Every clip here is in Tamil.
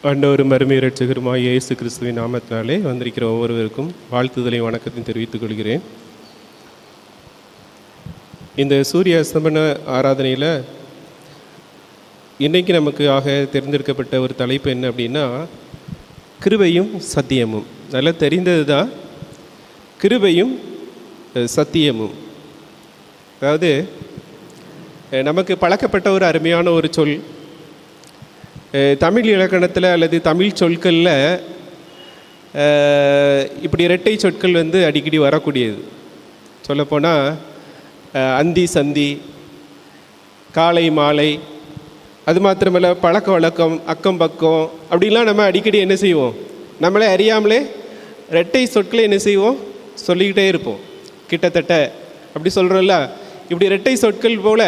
ஆண்டவரும் மருமை இரட்சகருமாய் இயேசு கிறிஸ்துவின் நாமத்தினாலே வந்திருக்கிற ஒவ்வொருவருக்கும் வாழ்த்துதலையும் வணக்கத்தையும் தெரிவித்துக் கொள்கிறேன். இந்த சூரிய அஸ்தமன ஆராதனையில் இன்றைக்கு நமக்கு தேர்ந்தெடுக்கப்பட்ட ஒரு தலைப்பு என்ன அப்படின்னா, கிருபையும் சத்தியமும். நல்லா தெரிந்தது தான், கிருபையும் சத்தியமும். அதாவது நமக்கு பழக்கப்பட்ட ஒரு அருமையான ஒரு சொல். தமிழ் இலக்கணத்தில் அல்லது தமிழ் சொற்களில் இப்படி இரட்டை சொற்கள் அடிக்கடி வரக்கூடியது. சொல்லப்போனால் அந்தி சந்தி, காலை மாலை, அது மாத்திரமல்ல பழக்க வழக்கம், அக்கம் பக்கம், அப்படிலாம் நம்ம அடிக்கடி என்ன செய்வோம், நம்மளே அறியாமலே இரட்டை சொற்களை என்ன செய்வோம், சொல்லிக்கிட்டே இருப்போம். கிட்டத்தட்ட அப்படி சொல்கிறோம்ல, இப்படி இரட்டை சொற்கள் போல்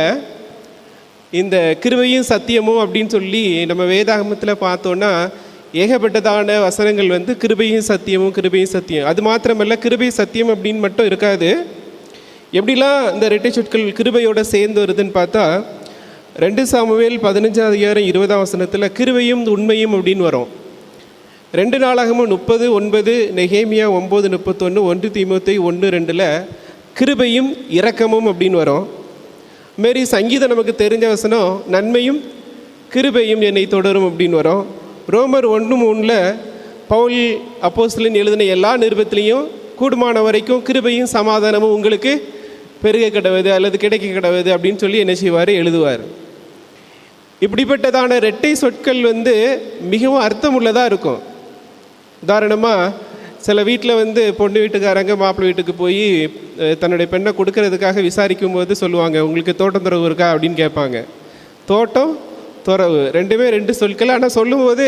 இந்த கிருபையும் சத்தியமும் அப்படின்னு சொல்லி நம்ம வேதாகமத்தில் பார்த்தோன்னா ஏகப்பட்டதான வசனங்கள் கிருபையும் சத்தியமும் கிருபையும் சத்தியம். அது மாத்திரமல்ல, கிருபை சத்தியம் அப்படின்னு மட்டும் இருக்காது. எப்படிலாம் இந்த இரட்டை சொற்கள் கிருபையோடு சேர்ந்து வருதுன்னு பார்த்தா, 2 சாமுவேல் 15:20 கிருபையும் உண்மையும் அப்படின்னு வரும். 2 நாளாகமும் 30:9, நெகேமியா 9:31, 1 தீமோத்தேயு 1:2 கிருபையும் இரக்கமும் அப்படின்னு வரும். மாரி சங்கீதம் நமக்கு தெரிஞ்ச வசனம் நன்மையும் கிருபையும் என்னை தொடரும் அப்படின்னு வரும். ரோமர் 1:3 பவுல் அப்போஸ்தலன் எழுதின எல்லா நிருபத்திலையும் கூடுமான வரைக்கும் கிருபையும் சமாதானமும் உங்களுக்கு பெருக கிடவது அல்லது கிடைக்க கிடவது அப்படின்னு சொல்லி என்ன செய்வார், எழுதுவார். இப்படிப்பட்டதான இரட்டை சொற்கள் மிகவும் அர்த்தமுள்ளதாக இருக்கும். உதாரணமாக சில வீட்டில் பொண்ணு வீட்டுக்காரங்க மாப்பிள்ளை வீட்டுக்கு போய் தன்னுடைய பெண்ணை கொடுக்கறதுக்காக விசாரிக்கும் போது சொல்லுவாங்க, உங்களுக்கு தோட்டம் துறவு இருக்கா அப்படின்னு கேட்பாங்க. தோட்டம் துறவு ரெண்டுமே 2 சொற்கள், ஆனால் சொல்லும்போது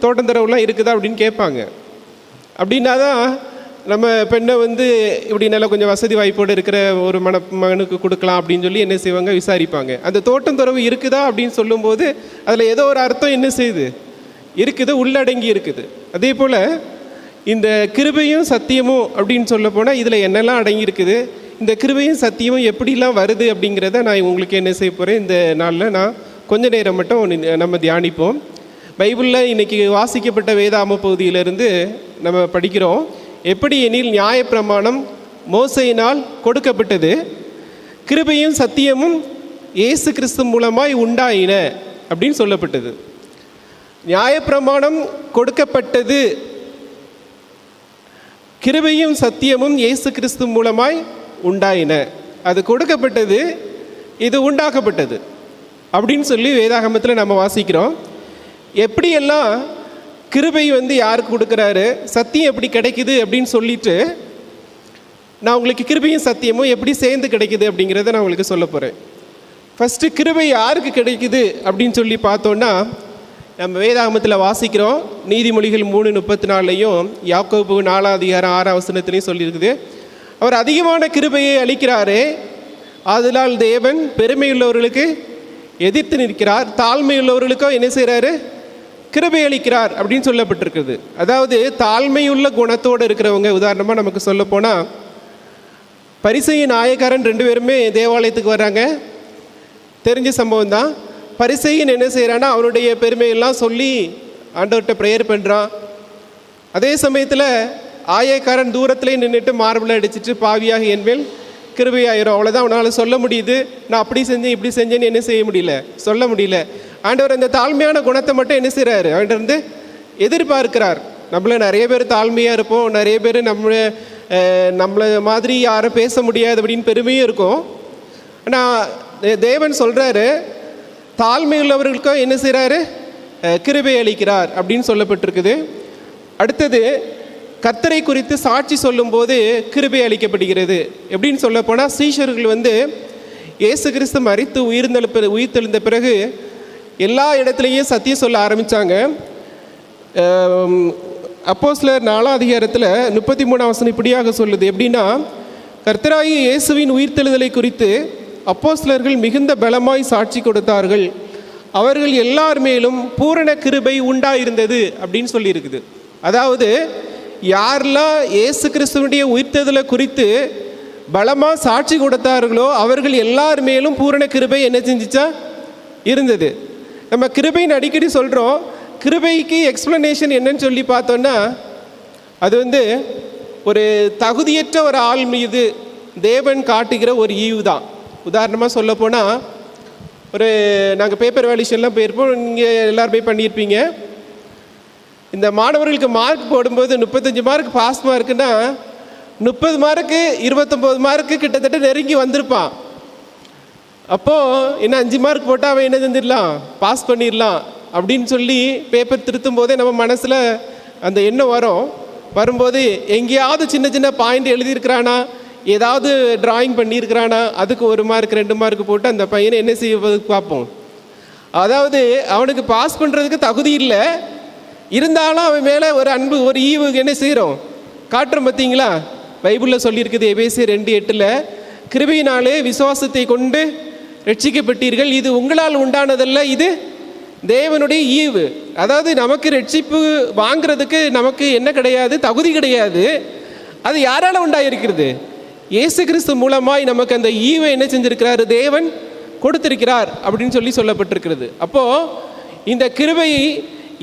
தோட்டம் துறவுலாம் இருக்குதா அப்படின்னு கேட்பாங்க. அப்படின்னா தான் நம்ம பெண்ணை இப்படி நல்லா கொஞ்சம் வசதி வாய்ப்போடு இருக்கிற ஒரு மகனுக்கு கொடுக்கலாம் அப்படின்னு சொல்லி என்ன செய்வாங்க, விசாரிப்பாங்க. அந்த தோட்டம் துறவு இருக்குதா அப்படின்னு சொல்லும்போது அதில் ஏதோ ஒரு அர்த்தம் என்ன செய்யுது, இருக்குது, உள்ளடங்கி இருக்குது. அதே போல் இந்த கிருபையும் சத்தியமும் அப்படின்னு சொல்ல போனால் இதில் என்னெல்லாம் அடங்கியிருக்குது, இந்த கிருபையும் சத்தியமும் எப்படிலாம் வருது அப்படிங்கிறத நான் உங்களுக்கு என்ன செய்ய போகிறேன். இந்த நாளில் நான் கொஞ்ச நேரம் மட்டும் நம்ம தியானிப்போம். பைபிளில் இன்றைக்கி வாசிக்கப்பட்ட வேதாம பகுதியிலிருந்து நம்ம படிக்கிறோம். எப்படி எனில் நியாயப்பிரமாணம் மோசையினால் கொடுக்கப்பட்டது, கிருபையும் சத்தியமும் இயேசு கிறிஸ்து மூலமாய் உண்டாயின அப்படின்னு சொல்லப்பட்டது. நியாயப்பிரமாணம் கொடுக்கப்பட்டது, கிருபையும் சத்தியமும் இயேசு கிறிஸ்து மூலமாய் உண்டாயின. அது கொடுக்கப்பட்டது, இது உண்டாக்கப்பட்டது அப்படின்னு சொல்லி வேதாகமத்தில் நம்ம வாசிக்கிறோம். எப்படியெல்லாம் கிருபை யாருக்கு கொடுக்குறாரு, சத்தியம் எப்படி கிடைக்குது அப்படின்னு சொல்லிட்டு நான் உங்களுக்கு கிருபையும் சத்தியமும் எப்படி சேர்ந்து கிடைக்குது அப்படிங்கிறத நான் உங்களுக்கு சொல்ல போகிறேன். ஃபஸ்ட்டு கிருபை யாருக்கு கிடைக்குது அப்படின்னு சொல்லி பார்த்தோன்னா, நம்ம வேதாகமத்தில் வாசிக்கிறோம். நீதிமொழிகள் 3:34 யாக்கோபு 4:6 சொல்லியிருக்குது, அவர் அதிகமான கிருபையை அளிக்கிறாரே, அதனால் தேவன் பெருமையுள்ளவர்களுக்கு எதிர்த்து நிற்கிறார், தாழ்மையுள்ளவர்களுக்கோ என்ன செய்கிறாரு, கிருபை அளிக்கிறார் அப்படின்னு சொல்லப்பட்டிருக்குது. அதாவது தாழ்மையுள்ள குணத்தோடு இருக்கிறவங்க, உதாரணமாக நமக்கு சொல்ல போனால் பரிசேயு நாயக்காரன் 2 பேருமே தேவாலயத்துக்கு வர்றாங்க. தெரிஞ்ச சம்பவம் தான். பரிசேயன் என்ன செய்கிறான்னா அவனுடைய பெருமையெல்லாம் சொல்லி ஆண்டவர்கிட்ட ப்ரேயர் பண்ணுறான். அதே சமயத்தில் ஆயக்காரன் தூரத்துலேயே நின்றுட்டு மார்பில் அடிச்சுட்டு பாவியாக என்மேல் கிருபையாயிரும், அவ்வளோதான் அவனால் சொல்ல முடியுது. நான் அப்படி செஞ்சேன் இப்படி செஞ்சேன்னு என்ன செய்ய முடியல, சொல்ல முடியல. ஆண்டவர் அந்த தாழ்மையான குணத்தை மட்டும் என்ன செய்கிறாரு, அவன்கிட்ட எதிர்பார்க்கிறார். நம்மள நிறைய பேர் தாழ்மையாக இருப்போம், நிறைய பேர் நம்மளை மாதிரி யாரும் பேச முடியாது அப்படின்னு பெருமையும் இருக்கும். ஆனால் தேவன் சொல்கிறாரு, தாழ்மை உள்ளவர்களுக்கும் என்ன செய்கிறாரு, கிருபை அளிக்கிறார் அப்படின்னு சொல்லப்பட்டிருக்குது. அடுத்தது கர்த்தரை குறித்து சாட்சி சொல்லும்போது கிருபை அளிக்கப்படுகிறது. எப்படின்னு சொல்ல போனால், சீஷர்கள் இயேசு கிறிஸ்து மரித்து உயிர்த்தெழுந்த பிறகு எல்லா இடத்துலையும் சத்தியம் சொல்ல ஆரம்பித்தாங்க. அப்போஸ்தலர் 4:33 இப்படியாக சொல்லுது. எப்படின்னா, கர்த்தராகிய இயேசுவின் உயிர்த்தெழுதலை குறித்து அப்போஸ்தலர்கள் மிகுந்த பலமாய் சாட்சி கொடுத்தார்கள், அவர்கள் எல்லார் மேலும் பூரண கிருபை உண்டாயிருந்தது அப்படின்னு சொல்லியிருக்குது. அதாவது யாரெல்லாம் இயேசு கிறிஸ்துவனுடைய உயிர்த்தெழுதலை குறித்து பலமாக சாட்சி கொடுத்தார்களோ அவர்கள் எல்லார் மேலும் பூரண கிருபை என்ன செஞ்சிச்சா இருந்தது. நம்ம கிருபைன்னு அடிக்கடி சொல்கிறோம். கிருபைக்கு எக்ஸ்ப்ளனேஷன் என்னன்னு சொல்லி பார்த்தோன்னா, அது வந்து ஒரு தகுதியற்ற ஒரு ஆள் மீது தேவன் காட்டுகிற ஒரு ஈவு தான். உதாரணமாக சொல்லப்போனால், ஒரு நாங்கள் பேப்பர் வேல்யூஷன்லாம் போயிருப்போம், நீங்கள் எல்லாருமே பண்ணியிருப்பீங்க. இந்த மாணவர்களுக்கு மார்க் போடும்போது 35 மார்க் பாஸ் மார்க்குன்னா 30 மார்க்கு 29 மார்க்கு கிட்டத்தட்ட நெருங்கி வந்திருப்பான். அப்போது என்ன 5 மார்க் போட்டால் அவன் என்ன செஞ்சிடலாம், பாஸ் பண்ணிடலாம் அப்படின்னு சொல்லி பேப்பர் திருத்தும் போதே நம்ம மனசில் அந்த எண்ணம் வரும்போது எங்கேயாவது சின்ன சின்ன பாயிண்ட் எழுதியிருக்கிறானா, ஏதாவது டிராயிங் பண்ணியிருக்கிறானா, அதுக்கு 1 மார்க் 2 மார்க் போட்டு அந்த பையனை என்ன செய்வதுக்கு பார்ப்போம். அதாவது அவனுக்கு பாஸ் பண்ணுறதுக்கு தகுதி இல்லை, இருந்தாலும் அவன் மேலே ஒரு அன்பு, ஒரு ஈவு என்ன செய்கிறோம், காட்டுறோம். பார்த்தீங்களா, பைபிளில் சொல்லியிருக்குது எபேசியர் 2:8, கிருபையினாலே விசுவாசத்தை கொண்டு ரட்சிக்கப்பட்டீர்கள், இது உங்களால் உண்டானதல்ல, இது தேவனுடைய ஈவு. அதாவது நமக்கு ரட்சிப்பு வாங்கிறதுக்கு நமக்கு என்ன கிடையாது, தகுதி கிடையாது. அது யாரால் உண்டாயிருக்கிறது? இயேசு கிறிஸ்து மூலமாய் நமக்கு அந்த ஈவை என்ன செஞ்சிருக்கிறார், தேவன் கொடுத்திருக்கிறார் அப்படின்னு சொல்லப்பட்டிருக்கிறது. அப்போது இந்த கிருபையை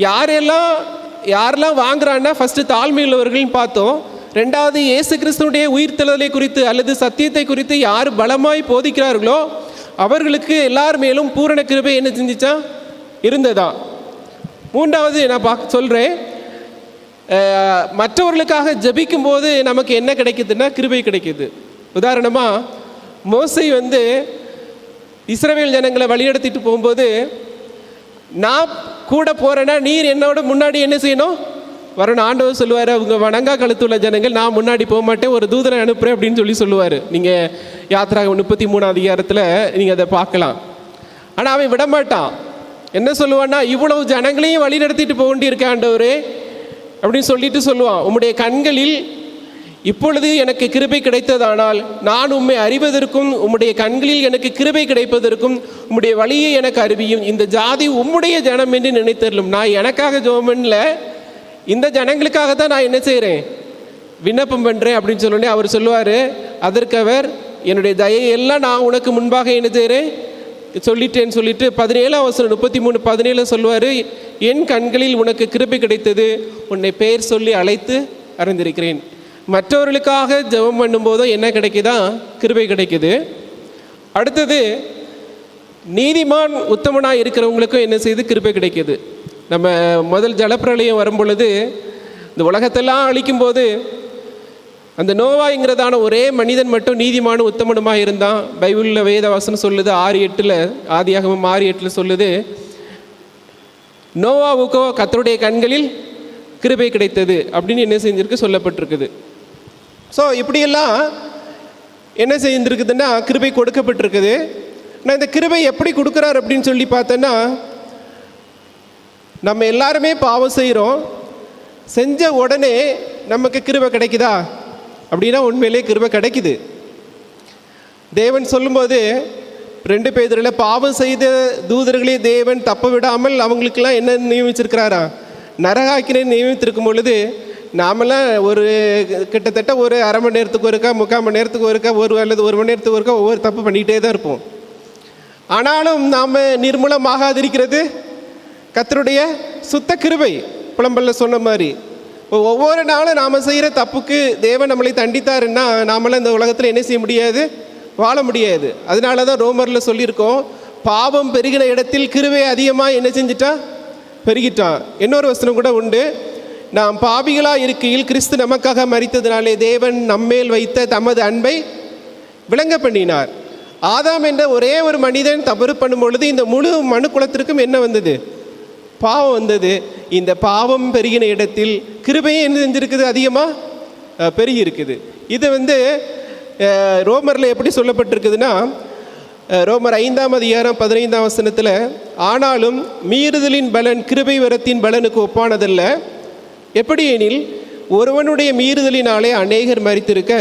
யாரெல்லாம் வாங்குறான்னா, ஃபஸ்ட்டு தாழ்மையுள்ளவர்கள்னு பார்த்தோம். ரெண்டாவது, இயேசு கிறிஸ்துனுடைய உயிர்த்தெழுதலை குறித்து அல்லது சத்தியத்தை குறித்து யார் பலமாய் போதிக்கிறார்களோ அவர்களுக்கு எல்லார் மேலும் பூரண கிருபை என்ன செஞ்சிச்சா, இருந்ததா. மூன்றாவது நான் சொல்கிறேன், மற்றவர்களுக்காக ஜபிக்கும் போது நமக்கு என்ன கிடைக்குதுன்னா, கிருபை கிடைக்குது. உதாரணமாக மோசே வந்து இஸ்ரவேல் ஜனங்களை வழிநடத்திட்டு போகும்போது, நான் கூட போகிறேன்னா நீர் என்னோட முன்னாடி என்ன செய்யணும், வரணும். ஆண்டவர் சொல்லுவார், அவங்க வணங்கா கழுத்துள்ள ஜனங்கள், நான் முன்னாடி போக மாட்டேன், ஒரு தூதனை அனுப்புகிறேன் அப்படின்னு சொல்லுவார். நீங்கள் யாத்திராகமம் 33 அதிகாரத்தில் நீங்கள் அதை பார்க்கலாம். ஆனால் அவன் விடமாட்டான். என்ன சொல்லுவான்னா, இவ்வளவு ஜனங்களையும் வழி நடத்திட்டு போக வேண்டியிருக்க ஆண்டவரே அப்படின்னு சொல்லுவான், உம்முடைய கண்களில் இப்பொழுது எனக்கு கிருபை கிடைத்ததானால் நான் உம்மை அறிவதற்கும் உம்முடைய கண்களில் எனக்கு கிருபை கிடைப்பதற்கும் உம்முடைய வழியை எனக்கு அறிவியும், இந்த ஜாதி உம்முடைய ஜனம் என்று நினைத்தரலும். நான் எனக்காக ஜெபம்ல, இந்த ஜனங்களுக்காக தான் நான் என்ன செய்கிறேன், விண்ணப்பம் பண்ணுறேன் அப்படின்னு சொல்லி அவர் சொல்லுவார். அதற்கு அவர், என்னுடைய தயையெல்லாம் நான் உனக்கு முன்பாக என்ன செய்கிறேன் சொல்லிட்டேன்னு சொல்லிட்டு 17:33-17 சொல்லுவார், என் கண்களில் உனக்கு கிருபை கிடைத்தது, உன்னை பெயர் சொல்லி அழைத்து அறிந்திருக்கிறேன். மற்றவர்களுக்காக ஜெபம் பண்ணும்போதும் என்ன கிடைக்குதா, கிருபை கிடைக்குது. அடுத்தது, நீதிமான் உத்தமனாக இருக்கிறவங்களுக்கும் என்ன செய்து கிருபை கிடைக்குது. நம்ம முதல் ஜலப்பிரளயம் வரும் பொழுது இந்த உலகத்தெல்லாம் அழிக்கும்போது அந்த நோவாங்கிறதான ஒரே மனிதன் மட்டும் நீதிமானும் உத்தமனுமாக இருந்தான். பைபிளில் வேதவசனம் சொல்லுது 6:8, ஆதியாகமம் 6:8 சொல்லுது, நோவாவுக்கோ கர்த்தருடைய கண்களில் கிருபை கிடைத்தது அப்படின்னு என்ன செஞ்சிருக்கு சொல்லப்பட்டிருக்குது. ஸோ இப்படியெல்லாம் என்ன செய்திருக்குதுன்னா கிருபை கொடுக்கப்பட்டிருக்குது. நான் இந்த கிருபை எப்படி கொடுக்குறார் அப்படின்னு சொல்லி பார்த்தோன்னா, நம்ம எல்லாருமே பாவம் செய்கிறோம், செஞ்ச உடனே நமக்கு கிருபை கிடைக்குதா அப்படின்னா உண்மையிலே கிருபை கிடைக்குது. தேவன் சொல்லும்போது 2 பேதுருல, பாவம் செய்த தூதர்களே தேவன் தப்ப விடாமல் அவங்களுக்கெல்லாம் என்ன நியமிச்சிருக்கிறாரா, நரகாக்கினை நியமித்திருக்கும் பொழுது நாமெல்லாம் ஒரு கிட்டத்தட்ட ஒரு அரை மணி நேரத்துக்கு ஒருக்கா, 3/4 மணி நேரத்துக்கு ஒருக்கா, அல்லது 1 மணி நேரத்துக்கு ஒருக்கா ஒவ்வொரு தப்பு பண்ணிக்கிட்டே தான் இருப்போம். ஆனாலும் நாம் நிர்மூலமாகாதிருக்கிறது கர்த்தருடைய சுத்த கிருபை. புலம்பல்ல சொன்ன மாதிரி ஒவ்வொரு நாளும் நாம் செய்கிற தப்புக்கு தேவன் நம்மளை தண்டித்தாருன்னா நாமெல்லாம் இந்த உலகத்தில் என்ன செய்ய முடியாது, வாழ முடியாது. அதனால தான் ரோமரில் சொல்லியிருக்கோம், பாவம் பெருகின இடத்தில் கிருபை அதிகமாக என்ன செஞ்சிட்டா, பெருகிட்டான். இன்னொரு வசனம் கூட உண்டு, நாம் பாவிகளாக இருக்கையில் கிறிஸ்து நமக்காக மரித்ததினாலே தேவன் நம்மேல் வைத்த தமது அன்பை விளங்க பண்ணினார். ஆதாம் என்ற ஒரே ஒரு மனிதன் தவறு பண்ணும் பொழுது இந்த முழு மனு குலத்திற்கும் என்ன வந்தது, பாவம் வந்தது. இந்த பாவம் பெருகின இடத்தில் கிருபையும் என்ன செஞ்சிருக்குது, அதிகமாக பெருகி இருக்குது. இது ரோமரில் எப்படி சொல்லப்பட்டிருக்குதுன்னா, ரோமர் 5 அதிகாரம் 15 ஆனாலும் மீறுதலின் பலன் கிருபை வரத்தின் பலனுக்கு ஒப்பானதல்ல. எப்படி எனில், ஒருவனுடைய மீறுதலினாலே அநேகர் மரித்திருக்க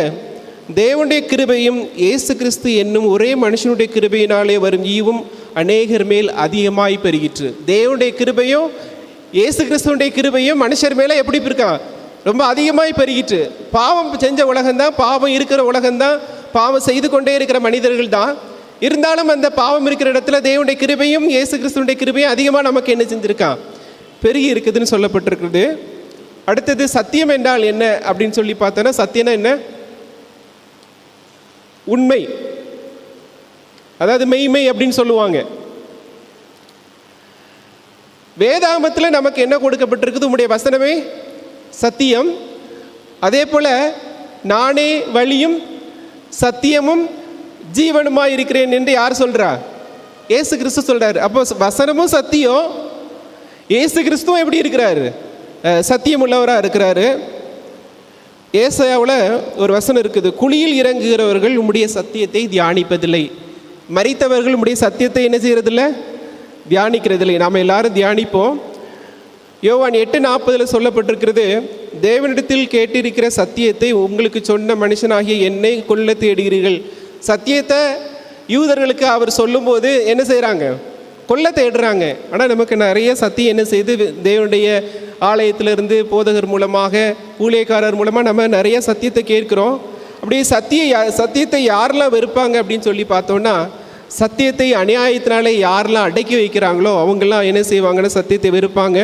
தேவனுடைய கிருபையும் இயேசு கிறிஸ்து என்னும் ஒரே மனுஷனுடைய கிருபையினாலே வரும் ஈவும் அநேகர் மேல் அதிகமாய் பெருகிற்று. தேவனுடைய கிருபையும் இயேசு கிறிஸ்துவனுடைய கிருபையும் மனுஷர் மேலே எப்படி இருக்கான், ரொம்ப அதிகமாய் பெருகிற்று. பாவம் செஞ்ச உலகம்தான், பாவம் இருக்கிற உலகம்தான், பாவம் செய்து கொண்டே இருக்கிற மனிதர்கள் தான். இருந்தாலும் அந்த பாவம் இருக்கிற இடத்துல தேவனுடைய கிருபையும் இயேசு கிறிஸ்துவனுடைய கிருபையும் அதிகமாக நமக்கு என்ன செஞ்சுருக்கான், பெருகி இருக்குதுன்னு சொல்லப்பட்டிருக்குது. அடுத்தது சத்தியம் என்றால் என்ன அப்படின்னு சொல்லி பார்த்தோன்னா, சத்தியம்னா என்ன? உண்மை, அதாவது மெய்மை அப்படின்னு சொல்லுவாங்க. வேதாகமத்தில் நமக்கு என்ன கொடுக்கப்பட்டிருக்குது? உம்முடைய வசனமே சத்தியம். அதே போல் நானே வழியும் சத்தியமும் ஜீவனுமாய் இருக்கிறேன் என்று யார் சொல்கிறா? இயேசு கிறிஸ்து சொல்கிறார். அப்போ வசனமும் சத்தியம், இயேசு கிறிஸ்துவும் எப்படி இருக்கிறாரு? சத்தியம் உள்ளவராக இருக்கிறாரு. ஏசாயாவில் ஒரு வசனம் இருக்குது, குழியில் இறங்குகிறவர்கள் உம்முடைய சத்தியத்தை தியானிப்பதில்லை. மரித்தவர்கள் உம்முடைய சத்தியத்தை என்ன செய்கிறதில்லை? தியானிக்கிறதில்லை. நாம் எல்லாரும் தியானிப்போம். யோவான் 8:40 சொல்லப்பட்டிருக்கிறது, தேவனிடத்தில் கேட்டிருக்கிற சத்தியத்தை உங்களுக்கு சொன்ன மனுஷனாகிய என்னை கொல்ல தேடுகிறீர்கள். சத்தியத்தை யூதர்களுக்கு அவர் சொல்லும்போது என்ன செய்கிறாங்க? கொல்ல தேடுறாங்க. ஆனால் நமக்கு நிறைய சத்தியம் என்ன செய்து தேவனுடைய ஆலயத்திலிருந்து போதகர் மூலமாக, ஊழியக்காரர் மூலமாக நம்ம நிறைய சத்தியத்தை கேட்குறோம். அப்படியே சத்தியத்தை யாரெல்லாம் வெறுப்பாங்க அப்படின்னு சொல்லி பார்த்தோன்னா, சத்தியத்தை அநியாயத்தினாலே யாரெல்லாம் அடக்கி வைக்கிறாங்களோ அவங்கெல்லாம் என்ன செய்வாங்கன்னு சத்தியத்தை வெறுப்பாங்க.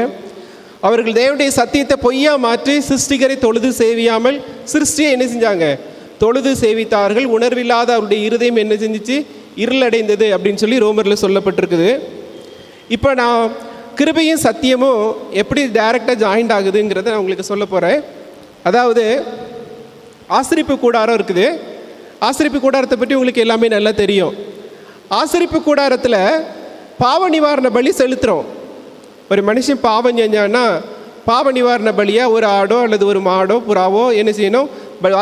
அவர்கள் தேவனுடைய சத்தியத்தை பொய்யா மாற்றி சிருஷ்டிகரை தொழுது சேவியாமல் சிருஷ்டியை என்ன செஞ்சாங்க? தொழுது சேவித்தார்கள். உணர்வில்லாத அவருடைய இருதயம் என்ன செஞ்சிச்சு? இருளடைந்தது அப்படின்னு சொல்லி ரோமரில் சொல்லப்பட்டிருக்குது. இப்போ நான் கிருபையும் சத்தியமும் எப்படி டைரெக்டாக ஜாயிண்ட் ஆகுதுங்கிறத நான் உங்களுக்கு சொல்ல போகிறேன். அதாவது ஆசரிப்பு கூடாரம் இருக்குது. ஆசரிப்பு கூடாரத்தை பற்றி உங்களுக்கு எல்லாமே நல்லா தெரியும். ஆசரிப்பு கூடாரத்தில் பாவ நிவாரண பலி செலுத்துகிறோம். ஒரு மனுஷன் பாவம் செஞ்சான்னா பாவ நிவாரண பலியாக ஒரு ஆடோ அல்லது ஒரு மாடோ புறாவோ என்ன செய்யணும்?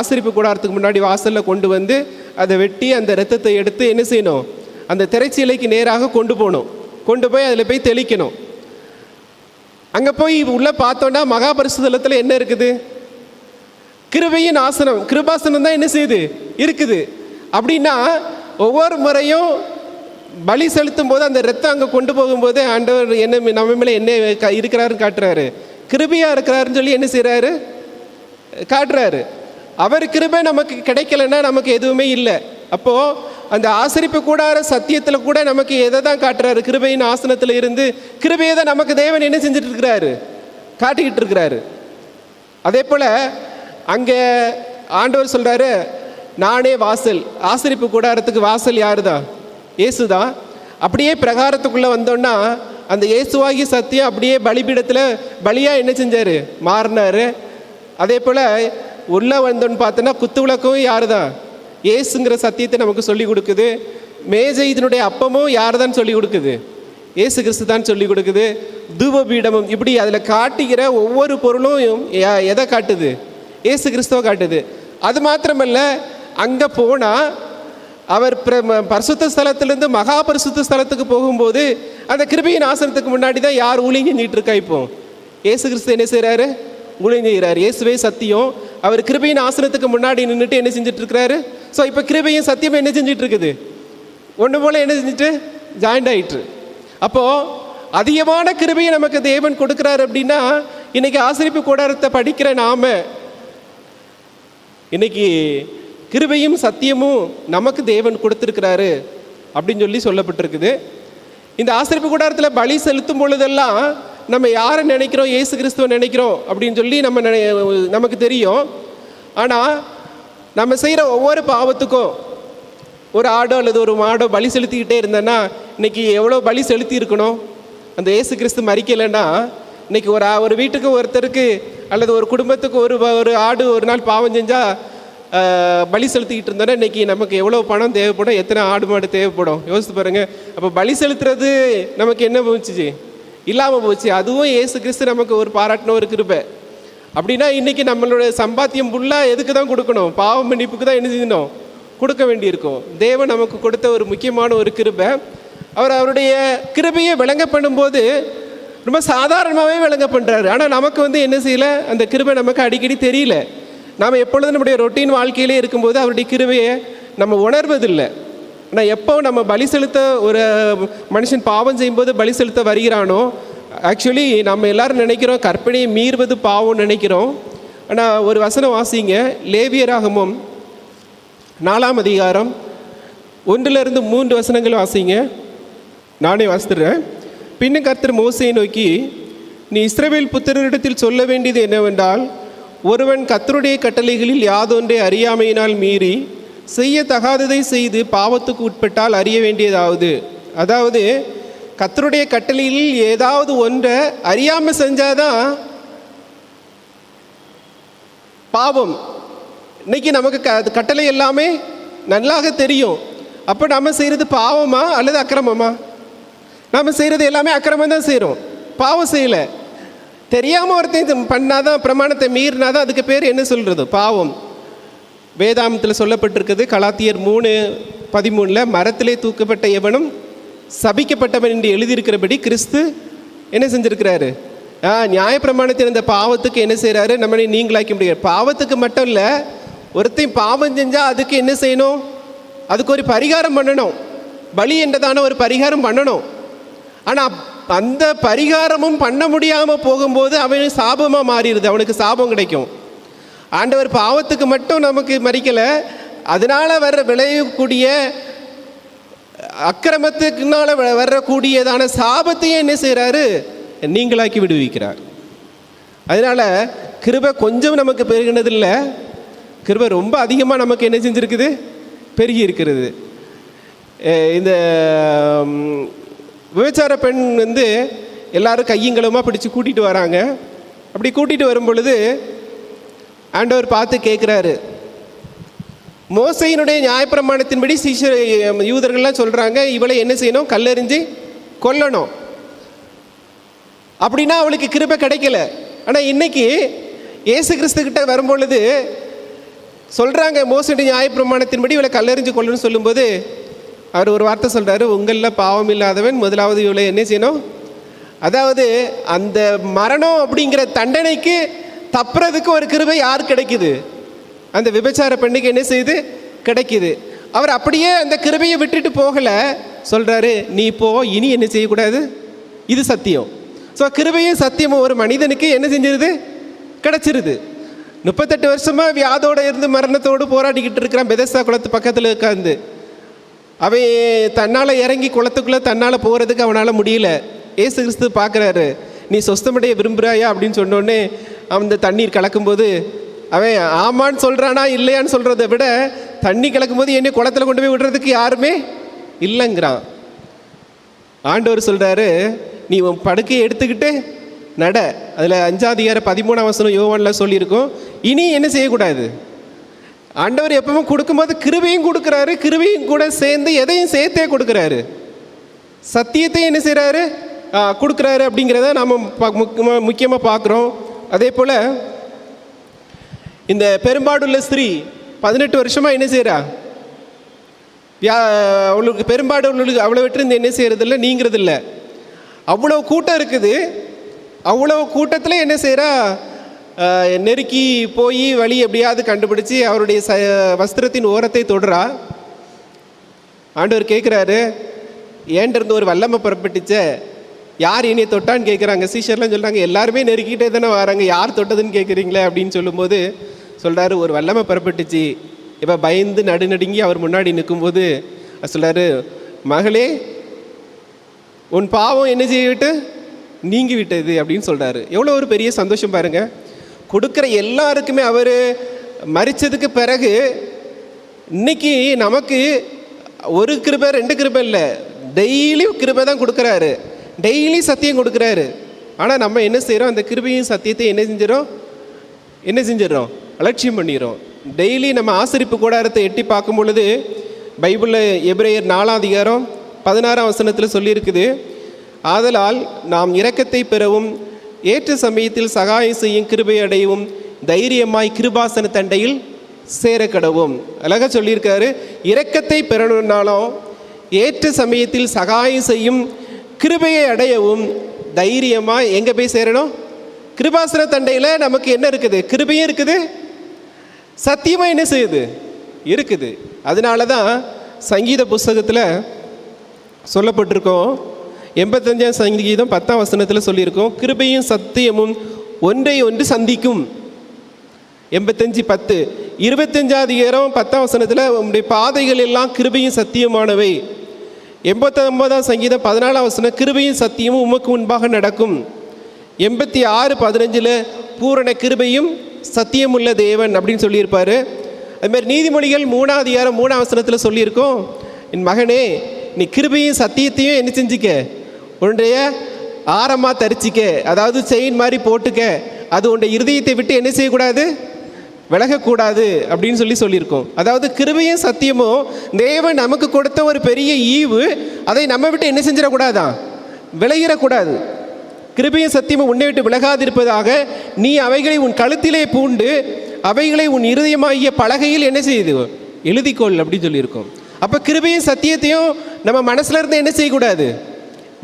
ஆசரிப்பு கூடாரத்துக்கு முன்னாடி வாசலில் கொண்டு வந்து அதை வெட்டி அந்த இரத்தத்தை எடுத்து என்ன செய்யணும்? அந்த திரைச்சீலைக்கு நேராக கொண்டு போகணும். கொண்டு போய் அதில் போய் தெளிக்கணும். அங்கே போய் உள்ளே பார்த்தோன்னா மகாபரிசுத்தலத்தில் என்ன இருக்குது? கிருபையின் ஆசனம், கிருபாசனம் தான் என்ன செய்யுது? இருக்குது. அப்படின்னா ஒவ்வொரு முறையும் பலி செலுத்தும் போது அந்த ரத்தம் அங்கே கொண்டு போகும்போது ஆண்டவர் என்ன நம்ம மேலே என்ன இருக்கிறாருன்னு காட்டுறாரு. கிருபையாக இருக்கிறாருன்னு சொல்லி என்ன செய்கிறாரு? காட்டுறாரு. அவர் கிருபை நமக்கு கிடைக்கலன்னா நமக்கு எதுவுமே இல்லை. அப்போது அந்த ஆசரிப்பு கூடார சத்தியத்தில் கூட நமக்கு எதை தான் காட்டுறாரு? கிருபையின் ஆசனத்தில் இருந்து கிருபையை தான் நமக்கு தேவன் என்ன செஞ்சுட்டு இருக்கிறாரு? காட்டிக்கிட்டு இருக்கிறாரு. அதே போல் அங்கே ஆண்டவர் சொல்கிறாரு, நானே வாசல். ஆசரிப்பு கூடாரத்துக்கு வாசல் யாரு தான்? இயேசு தான். அப்படியே பிரகாரத்துக்குள்ளே வந்தோன்னா அந்த இயேசுவாகி சத்தியம் அப்படியே பலிபீடத்தில் பலியாக என்ன செஞ்சார்? மாறினார். அதே போல் உள்ளே வந்தோன்னு பார்த்தோன்னா குத்து விளக்கும் யார் தான்? இயேசுங்கிற சத்தியத்தை நமக்கு சொல்லி கொடுக்குது. மேஜை இதனுடைய அப்பமும் யார் தான் சொல்லி கொடுக்குது? இயேசு கிறிஸ்து தான் சொல்லி கொடுக்குது. தூபபீடமும் இப்படி அதில் காட்டுகிற ஒவ்வொரு பொருளும் எதை காட்டுது? இயேசு கிறிஸ்துவை காட்டுது. அது மாத்திரமல்ல, அங்கே போனால் அவர் பரிசுத்த ஸ்தலத்திலேருந்து மகா பரிசுத்த ஸ்தலத்துக்கு போகும்போது அந்த கிருபையின் ஆசனத்துக்கு முன்னாடி தான் யார் ஊழியம் செஞ்சிட்டு இருக்கா? இப்போ இயேசு கிறிஸ்து என்ன செய்கிறாரு? ஊழியம் செய்கிறார். இயேசுவே சத்தியம். அவர் கிருபையின் ஆசனத்துக்கு முன்னாடி நின்றுட்டு என்ன செஞ்சுட்டு இருக்கிறாரு? ஸோ இப்போ கிருபையும் சத்தியமும் என்ன செஞ்சுட்டு இருக்குது? ஒன்று போல் என்ன செஞ்சுட்டு ஜாயிண்ட் ஆகிட்டு. அப்போது அதிகமான கிருபையை நமக்கு தேவன் கொடுக்குறாரு. அப்படின்னா இன்றைக்கி ஆசரிப்பு கூடாரத்தை படிக்கிற நாம் இன்றைக்கி கிருபையும் சத்தியமும் நமக்கு தேவன் கொடுத்துருக்கிறாரு அப்படின்னு சொல்லி சொல்லப்பட்டிருக்குது. இந்த ஆசரிப்பு கூடாரத்தில் பலி செலுத்தும் பொழுதெல்லாம் நம்ம யாரை நினைக்கிறோம்? இயேசு கிறிஸ்துவை நினைக்கிறோம் அப்படின்னு சொல்லி நமக்கு தெரியும். ஆனால் நம்ம செய்கிற ஒவ்வொரு பாவத்துக்கும் ஒரு ஆடோ அல்லது ஒரு மாடோ பலி செலுத்திக்கிட்டே இருந்தேன்னா இன்றைக்கி எவ்வளோ பலி செலுத்தி இருக்கணும்? அந்த இயேசு கிறிஸ்து மறிக்கலைன்னா இன்றைக்கி ஒரு வீட்டுக்கு ஒருத்தருக்கு அல்லது ஒரு குடும்பத்துக்கு ஒரு ஆடு ஒரு நாள் பாவம் செஞ்சால் பலி செலுத்திக்கிட்டு இருந்தோன்னா இன்றைக்கி நமக்கு எவ்வளோ பணம் தேவைப்படும்? எத்தனை ஆடு மாடு தேவைப்படும்? யோசித்து பாருங்கள். அப்போ பலி செலுத்துறது நமக்கு என்ன போச்சு? இல்லாமல் போச்சு. அதுவும் இயேசு கிறிஸ்து நமக்கு ஒரு பாராட்டின ஒரு கிருபை. அப்படின்னா இன்றைக்கி நம்மளோட சம்பாத்தியம் ஃபுல்லாக எதுக்கு தான் கொடுக்கணும்? பாவ மன்னிப்புக்கு தான் என்ன செய்யணும்? கொடுக்க வேண்டியிருக்கும். தேவன் நமக்கு கொடுத்த ஒரு முக்கியமான ஒரு கிருபை. அவருடைய கிருபையை விளங்க பண்ணும்போது ரொம்ப சாதாரணமாகவே விளங்க பண்ணுறாரு. ஆனால் நமக்கு என்ன செய்யலை? அந்த கிருபை நமக்கு அடிக்கடி தெரியல. நாம் எப்பொழுதும் நம்முடைய ரொட்டீன் வாழ்க்கையிலே இருக்கும்போது அவருடைய கிருபையை நம்ம உணர்வதில்லை. ஆனால் எப்போ நம்ம பலி செலுத்த ஒரு மனுஷன் பாவம் செய்யும்போது பலி செலுத்த வருகிறானோ, ஆக்சுவலி நம்ம எல்லாரும் நினைக்கிறோம் கற்பனையை மீறுவது பாவம் நினைக்கிறோம். ஆனால் ஒரு வசனம் வாசிங்க, லேவியராகமம் 4ஆம் அதிகாரம் 1-3 வசனங்கள் வாசிங்க. நானே வாசித்துடுறேன். பின்னும் கர்த்தர் மோசையை நோக்கி, நீ இஸ்ரவேல் புத்திரரிடத்தில் சொல்ல வேண்டியது என்னவென்றால், ஒருவன் கர்த்தருடைய கட்டளைகளில் யாதொன்றை அறியாமையினால் மீறி செய்யத்தகாததை செய்து பாவத்துக்கு உட்பட்டால் அறிய வேண்டியதாவது. அதாவது கர்த்தருடைய கட்டளையில் ஏதாவது ஒன்றை அறியாமல் செஞ்சாதான் பாவம். இன்னைக்கு நமக்கு கட்டளை எல்லாமே நல்லாக தெரியும். அப்போ நம்ம செய்கிறது பாவமா அல்லது அக்கிரமமா? நம்ம செய்கிறது எல்லாமே அக்கிரமம் தான் செய்கிறோம், பாவம் செய்யலை. தெரியாமல் ஒருத்தன் பண்ணாதான், பிரமாணத்தை மீறினாதான் அதுக்கு பேர் என்ன சொல்கிறது? பாவம். வேதாமத்தில் சொல்லப்பட்டிருக்குது, கலாத்தியர் 3:13, மரத்திலே தூக்கப்பட்ட எவனும் சபிக்கப்பட்டவன் என்று எழுதியிருக்கிறபடி கிறிஸ்து என்ன செஞ்சுருக்கிறாரு? நியாயப்பிரமாணத்தின் இந்த பாவத்துக்கு என்ன செய்கிறாரு? நம்மளை நீங்களாக்கி முடியாது. பாவத்துக்கு மட்டும் இல்லை, ஒருத்தையும் பாவம் செஞ்சால் அதுக்கு என்ன செய்யணும்? அதுக்கு ஒரு பரிகாரம் பண்ணணும், பலி என்றதான ஒரு பரிகாரம் பண்ணணும். ஆனால் அந்த பரிகாரமும் பண்ண முடியாமல் போகும்போது அவன் சாபமாக மாறிடுது, அவனுக்கு சாபம் கிடைக்கும். ஆண்டவர் பாவத்துக்கு மட்டும் நமக்கு மறிக்கலை, அதனால் வர்ற விளையக்கூடிய அக்கிரமத்துக்குனால வரக்கூடியதான சாபத்தையும் என்ன செய்கிறாரு? நீங்களாக்கி விடுவிக்கிறார். அதனால் கிருபை கொஞ்சம் நமக்கு பெருகினதில்லை, கிருபை ரொம்ப அதிகமாக நமக்கு என்ன செஞ்சுருக்குது? பெருகி இருக்கிறது. இந்த விபச்சார பெண் எல்லாரும் கையங்களமாக பிடிச்சி கூட்டிகிட்டு வராங்க. அப்படி கூட்டிகிட்டு வரும் பொழுது ஆண்டவர் பார்த்து கேட்குறாரு, மோசையினுடைய நியாயப்பிரமாணத்தின்படி யூதர்கள்லாம் சொல்கிறாங்க, இவளை என்ன செய்யணும்? கல்லெறிஞ்சு கொல்லணும். அப்படின்னா அவளுக்கு கிருபை கிடைக்கல. ஆனால் இன்னைக்கு இயேசு கிறிஸ்துக்கிட்ட வரும்பொழுது சொல்கிறாங்க, மோசடி நியாயப்பிரமாணத்தின்படி இவளை கல்லெறிஞ்சு கொள்ளணும்னு சொல்லும்போது அவர் ஒரு வார்த்தை சொல்கிறாரு, உங்களில் பாவம் இல்லாதவன் முதலாவது இவளை என்ன செய்யணும்? அதாவது அந்த மரணம் அப்படிங்கிற தண்டனைக்கு தப்புறதுக்கு ஒரு கிருபை யார் கிடைக்குது? அந்த விபச்சார பெண்ணுக்கு என்ன செய்யுது? கிடைக்குது. அவர் அப்படியே அந்த கிருபையை விட்டுட்டு போகலை, சொல்கிறாரு, நீ இப்போ இனி என்ன செய்யக்கூடாது, இது சத்தியம். ஸோ கிருபையும் சத்தியமும் ஒரு மனிதனுக்கு என்ன செஞ்சிருது? கிடச்சிருது. 38 வருஷமாக வியாதோடு இருந்து மரணத்தோடு போராடிக்கிட்டு இருக்கிறான், பெதெஸ்தா குளத்து பக்கத்தில் உட்காந்து. அவன் தன்னால் இறங்கி குளத்துக்குள்ளே தன்னால் போகிறதுக்கு அவனால் முடியல. ஏசு கிறிஸ்து பார்க்குறாரு, நீ சொஸ்தமடைய விரும்புகிறாயா அப்படின்னு சொன்னோடனே அந்த தண்ணீர் கலக்கும்போது அவன் ஆமான்னு சொல்கிறானா இல்லையான்னு சொல்கிறத விட, தண்ணி கலக்கும்போது என்னை குளத்தில் கொண்டு போய் விடுறதுக்கு யாருமே இல்லைங்கிறான். ஆண்டவர் சொல்கிறாரு, நீ உன் படுக்கையை எடுத்துக்கிட்டு நட. அதில் 5:13 யோவானில் சொல்லியிருக்கோம். இனி என்ன செய்யக்கூடாது? ஆண்டவர் எப்பவுமே கொடுக்கும்போது கிருபையும் கொடுக்குறாரு, கிருபையும் கூட சேர்ந்து எதையும் சேர்த்தே கொடுக்குறாரு, சத்தியத்தையும் என்ன செய்கிறாரு? கொடுக்குறாரு. அப்படிங்கிறத நாம் முக்கியமாக பார்க்குறோம். அதே போல் இந்த பெரும்பாடுள்ள ஸ்திரீ 18 வருஷமாக என்ன செய்கிறா? அவளுக்கு பெரும்பாடு உள்ளவளுக்கு அவ்வளோ விட்டு என்ன செய்கிறதில்ல, நீங்கிறதில்ல. அவ்வளோ கூட்டம் இருக்குது. அவ்வளோ கூட்டத்தில் என்ன செய்கிறா? நெருக்கி போய் வழி எப்படியாவது கண்டுபிடிச்சி அவருடைய வஸ்திரத்தின் ஓரத்தை தொடுறா. ஆண்டவர் கேட்குறாரு, ஏன்றிருந்து ஒரு வல்லமை புறப்பட்டுச்ச, யார் என்னையை தொட்டான்னு கேட்குறாங்க. சீஷர்லாம் சொல்கிறாங்க, எல்லாருமே நெருக்கிட்டே தானே வராங்க, யார் தொட்டதுன்னு கேட்குறீங்களே அப்படின்னு சொல்லும்போது சொல்கிறாரு, ஒரு வல்லமை புறப்பட்டுச்சு. இப்போ பயந்து நடுநடுங்கி அவர் முன்னாடி நிற்கும்போது சொல்கிறாரு, மகளே உன் பாவம் என்ன செய்யவிட்டு நீங்கி விட்டது அப்படின்னு சொல்கிறாரு. எவ்வளோ ஒரு பெரிய சந்தோஷம் பாருங்கள். கொடுக்குற எல்லாருக்குமே அவர் மரித்ததுக்கு பிறகு இன்னைக்கு நமக்கு ஒரு கிருபை 2 கிருபை இல்லை, டெய்லி கிருபை தான் கொடுக்குறாரு, டெய்லி சத்தியம் கொடுக்குறாரு. ஆனால் நம்ம என்ன செய்கிறோம்? அந்த கிருபையும் சத்தியத்தை என்ன செஞ்சிடறோம்? அலட்சியம் பண்ணிடுறோம். டெய்லி நம்ம ஆசரிப்பு கூடாரத்தை எட்டி பார்க்கும் பொழுது பைபிளில் எபிரேயர் 4:16 சொல்லியிருக்குது, ஆதலால் நாம் இரக்கத்தை பெறவும் ஏற்ற சமயத்தில் சகாயம் செய்யும் கிருபை அடையவும் தைரியமாய் கிருபாசன தண்டையில் சேரக்கடவும். அழகாக சொல்லியிருக்காரு. இரக்கத்தை பெறணுன்னாலும் ஏற்ற சமயத்தில் சகாயம் செய்யும் கிருபையை அடையவும் தைரியமாக எங்கே போய் சேரணும்? கிருபாசன தண்டையில் நமக்கு என்ன இருக்குது? கிருபையும் இருக்குது, சத்தியமாக என்ன செய்யுது? இருக்குது. அதனால தான் சங்கீத புஸ்தகத்தில் சொல்லப்பட்டிருக்கோம், 85 சங்கீதம் 10 சொல்லியிருக்கோம், கிருபையும் சத்தியமும் ஒன்றை ஒன்று சந்திக்கும். 85:10. 25:10 உங்களுடைய பாதைகள் எல்லாம் கிருபையும் சத்தியமானவை. 89 சங்கீதம் 14 கிருபையும் சத்தியமும் உமக்கு முன்பாக நடக்கும். 86:15 பூரண கிருபையும் சத்தியமுள்ள தேவன் அப்படின்னு சொல்லியிருப்பார். அதுமாதிரி நீதிமொழிகள் 3:3 சொல்லியிருக்கோம், என் மகனே நீ கிருபையும் சத்தியத்தையும் என்ன செஞ்சிக்க, உன்னுடைய ஆரமாக தரிச்சிக்க, அதாவது செயின் மாதிரி போட்டுக்க, அது உன்னுடைய இருதயத்தை விட்டு என்ன செய்யக்கூடாது, விலகக்கூடாது அப்படின்னு சொல்லியிருக்கோம். அதாவது கிருபையும் சத்தியமும் தேவன் நமக்கு கொடுத்த ஒரு பெரிய ஈவு, அதை நம்ம விட்டு என்ன செஞ்சிடக்கூடாதான், விலகிடக்கூடாது. கிருபையும் சத்தியமும் உன்னை விட்டு விலகாதிருப்பதாக நீ அவைகளை உன் கழுத்திலே பூண்டு அவைகளை உன் இருதயமாகிய பலகையில் என்ன செய்யுது, எழுதிக்கொள் அப்படின்னு சொல்லியிருக்கோம். அப்போ கிருபையும் சத்தியத்தையும் நம்ம மனசுல இருந்து என்ன செய்யக்கூடாது,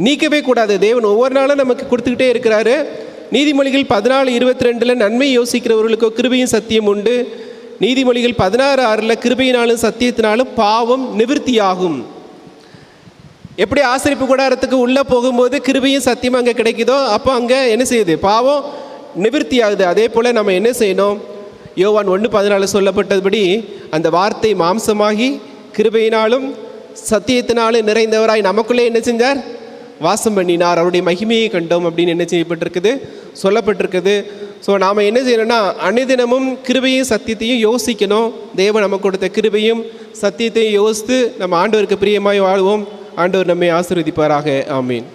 நீக்கவே கூடாது. தேவன் ஒவ்வொரு நாளும் நமக்கு கொடுத்துக்கிட்டே இருக்கிறாரு. நீதிமொழிகள் 14:22 நன்மை யோசிக்கிறவர்களுக்கோ கிருபையும் சத்தியம் உண்டு. நீதிமொழிகள் 16:6 கிருபையினாலும் சத்தியத்தினாலும் பாவம் நிவிர்த்தியாகும். எப்படி ஆசரிப்பு கூடாரத்துக்கு உள்ளே போகும்போது கிருபையும் சத்தியம் அங்கே கிடைக்குதோ, அப்போ அங்கே என்ன செய்யுது, பாவம் நிவிர்த்தி ஆகுது. அதே போல் நம்ம என்ன செய்யணும், யோவான் 1:14 சொல்லப்பட்டபடி அந்த வார்த்தை மாம்சமாகி கிருபையினாலும் சத்தியத்தினாலும் நிறைந்தவராய் நமக்குள்ளே என்ன செஞ்சார், வாசம் பண்ணினார், அவருடைய மகிமையை கண்டோம் அப்படின்னு என்ன செய்யப்பட்டிருக்குது, சொல்லப்பட்டிருக்குது. ஸோ நாம் என்ன செய்யணும்னா அனுதினமும் கிருபையும் சத்தியத்தையும் யோசிக்கணும். தேவன் நமக்கு கொடுத்த கிருபையும் சத்தியத்தையும் யோசித்து நம்ம ஆண்டவருக்கு பிரியமாய் வாழ்வோம். ஆண்டவர் நம்மை ஆசீர்வதிப்பாராக. ஆமீன்.